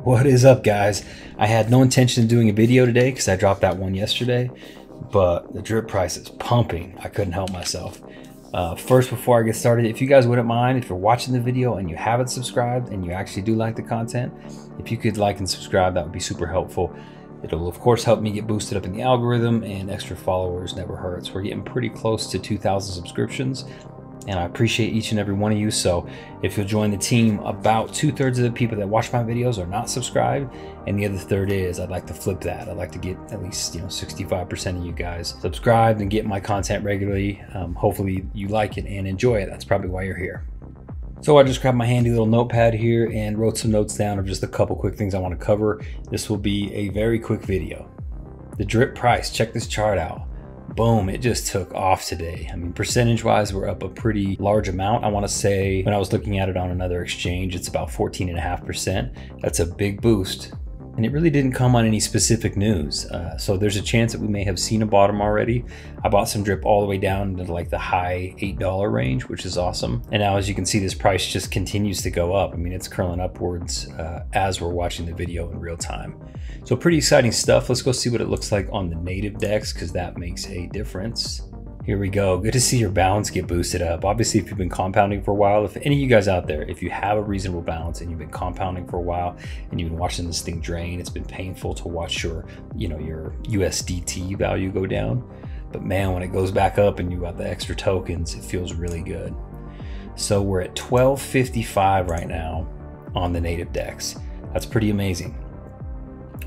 What is up, guys? I had no intention of doing a video today because I dropped that one yesterday, but the drip price is pumping. I couldn't help myself. First, before I get started, if you guys wouldn't mind, if you're watching the video and you haven't subscribed and you actually do like the content, if you could like and subscribe, that would be super helpful. It'll of course help me get boosted up in the algorithm, and extra followers never hurts. We're getting pretty close to 2,000 subscriptions, and I appreciate each and every one of you. So if you'll join the team, about 2/3 of the people that watch my videos are not subscribed, and the other third is. I'd like to flip that. I'd like to get at least 65% of you guys subscribed and get my content regularly. Hopefully you like it and enjoy it. That's probably why you're here. So I just grabbed my handy little notepad here and wrote some notes down of just a couple quick things I want to cover. This will be a very quick video. The drip price, check this chart out. Boom, it just took off today. I mean, percentage wise, we're up a pretty large amount. I want to say when I was looking at it on another exchange, it's about 14.5%. That's a big boost. And it really didn't come on any specific news. So there's a chance that we may have seen a bottom already. I bought some drip all the way down to like the high $8 range, which is awesome. And now, as you can see, this price just continues to go up. I mean, it's curling upwards as we're watching the video in real time. So pretty exciting stuff. Let's go see what it looks like on the native DEX, because that makes a difference. Here we go. Good to see your balance get boosted up. Obviously, if you've been compounding for a while, if any of you guys out there, if you have a reasonable balance and you've been compounding for a while and you've been watching this thing drain, it's been painful to watch your USDT value go down. But man, when it goes back up and you got the extra tokens, it feels really good. So we're at 1255 right now on the native DEX. That's pretty amazing.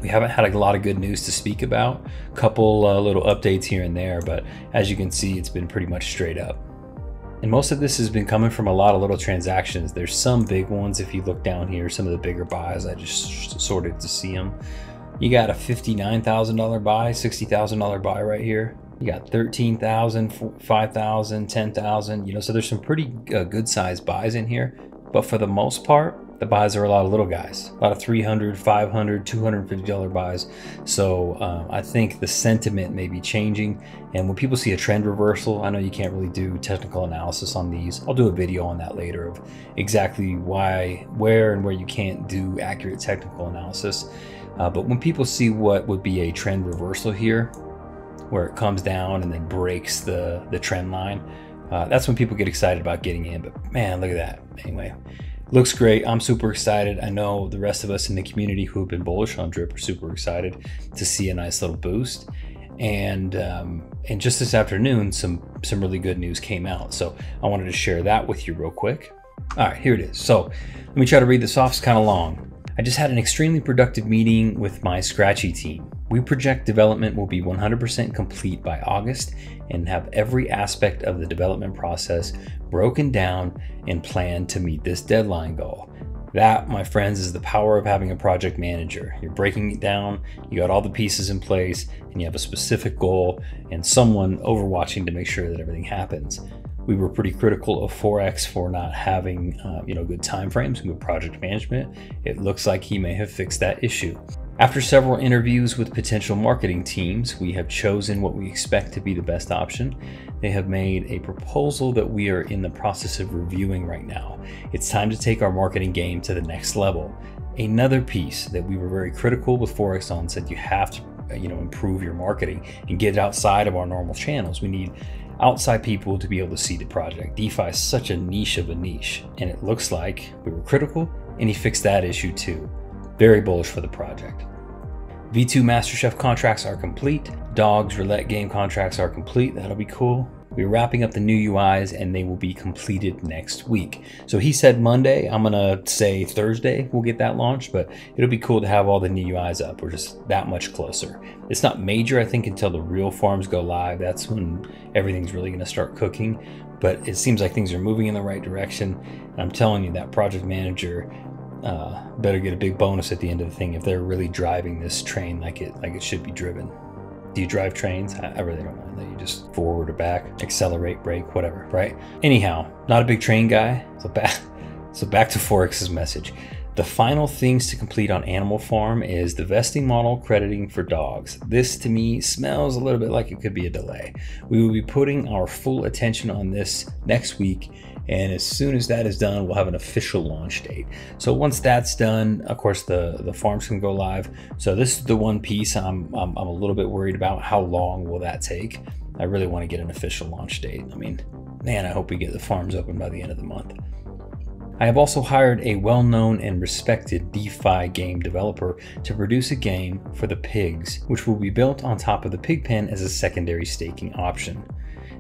We haven't had a lot of good news to speak about. A couple little updates here and there, but as you can see, it's been pretty much straight up. And most of this has been coming from a lot of little transactions. There's some big ones. If you look down here, some of the bigger buys, I just sorted to see them. You got a $59,000 buy, $60,000 buy right here. You got 13,000, 5,000, 10,000, so there's some pretty good sized buys in here. But for the most part, the buys are a lot of little guys, a lot of $300, $500, $250 buys. So I think the sentiment may be changing. And when people see a trend reversal, I know you can't really do technical analysis on these. I'll do a video on that later of exactly why, where you can't do accurate technical analysis. But when people see what would be a trend reversal here, where it comes down and then breaks the trend line, that's when people get excited about getting in. But man, look at that. Anyway. Looks great. I'm super excited. I know the rest of us in the community who have been bullish on drip are super excited to see a nice little boost. And just this afternoon, some really good news came out. So I wanted to share that with you real quick. All right, here it is. So let me try to read this off. It's kind of long. I just had an extremely productive meeting with my Scratchy team. We project development will be 100% complete by August and have every aspect of the development process broken down and planned to meet this deadline goal. That, my friends, is the power of having a project manager. You're breaking it down, you got all the pieces in place, and you have a specific goal and someone overwatching to make sure that everything happens. We were pretty critical of Forex for not having good time frames and good project management. It looks like he may have fixed that issue. After several interviews with potential marketing teams, we have chosen what we expect to be the best option. They have made a proposal that we are in the process of reviewing right now. It's time to take our marketing game to the next level. Another piece that we were very critical with Forex on said you have to improve your marketing and get it outside of our normal channels. We need outside people to be able to see the project. DeFi is such a niche of a niche, and it looks like we were critical and he fixed that issue too. Very bullish for the project. V2 MasterChef contracts are complete. Dogs roulette game contracts are complete. That'll be cool. We're wrapping up the new UIs and they will be completed next week. So he said Monday. I'm gonna say Thursday we'll get that launched, but it'll be cool to have all the new UIs up. We're just that much closer. It's not major, I think, until the real farms go live. That's when everything's really gonna start cooking. But it seems like things are moving in the right direction. And I'm telling you, that project manager better get a big bonus at the end of the thing if they're really driving this train like it should be driven. Do you drive trains? I really don't mind that. You just forward or back, accelerate, brake, whatever, right? Anyhow, not a big train guy. So back to Forex's message. The final things to complete on Animal Farm is the vesting model crediting for dogs. This to me smells a little bit like it could be a delay. We will be putting our full attention on this next week And as soon as that is done, we'll have an official launch date. So once that's done, of course, the farms can go live. So this is the one piece I'm a little bit worried about. How long will that take? I really want to get an official launch date. I mean, man, I hope we get the farms open by the end of the month. I have also hired a well-known and respected DeFi game developer to produce a game for the pigs, which will be built on top of the pig pen as a secondary staking option.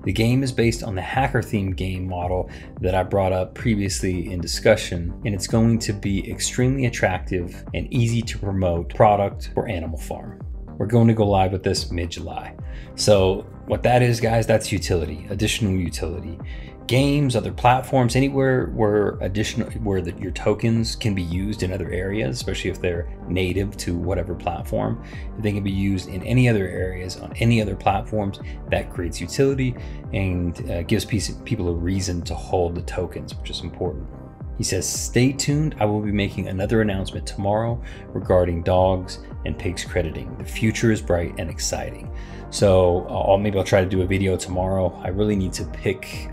The game is based on the hacker-themed game model that I brought up previously in discussion, and it's going to be extremely attractive and easy to promote product for Animal Farm. We're going to go live with this mid-July. So what that is, guys, that's utility, additional utility. Games, other platforms, anywhere where your tokens can be used in other areas, especially if they're native to whatever platform. If they can be used in any other areas on any other platforms, that creates utility and gives people a reason to hold the tokens, which is important. He says, stay tuned. I will be making another announcement tomorrow regarding dogs and pigs crediting. The future is bright and exciting. So maybe I'll try to do a video tomorrow. I really need to pick.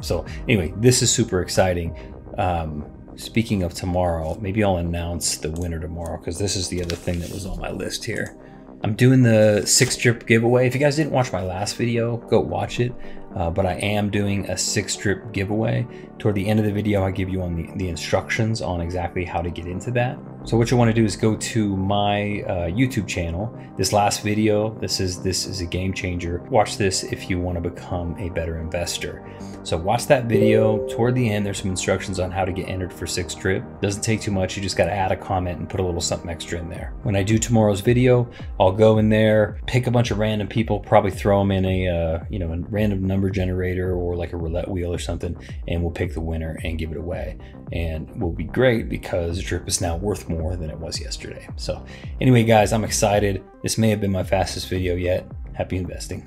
So anyway, this is super exciting. Speaking of tomorrow, maybe I'll announce the winner tomorrow, because this is the other thing that was on my list here. I'm doing the 6 drip giveaway. If you guys didn't watch my last video, go watch it. But I am doing a 6 drip giveaway. Toward the end of the video, I give you on the instructions on exactly how to get into that. So what you want to do is go to my YouTube channel. This last video, this is a game changer. Watch this if you want to become a better investor. So watch that video. Toward the end, there's some instructions on how to get entered for 6 drip. Doesn't take too much. You just got to add a comment and put a little something extra in there. When I do tomorrow's video, I'll go in there, pick a bunch of random people, probably throw them in a a random number generator or like a roulette wheel or something, and we'll pick the winner and give it away. And it will be great because drip is now worth more than it was yesterday. So anyway, guys, I'm excited. This may have been my fastest video yet. Happy investing.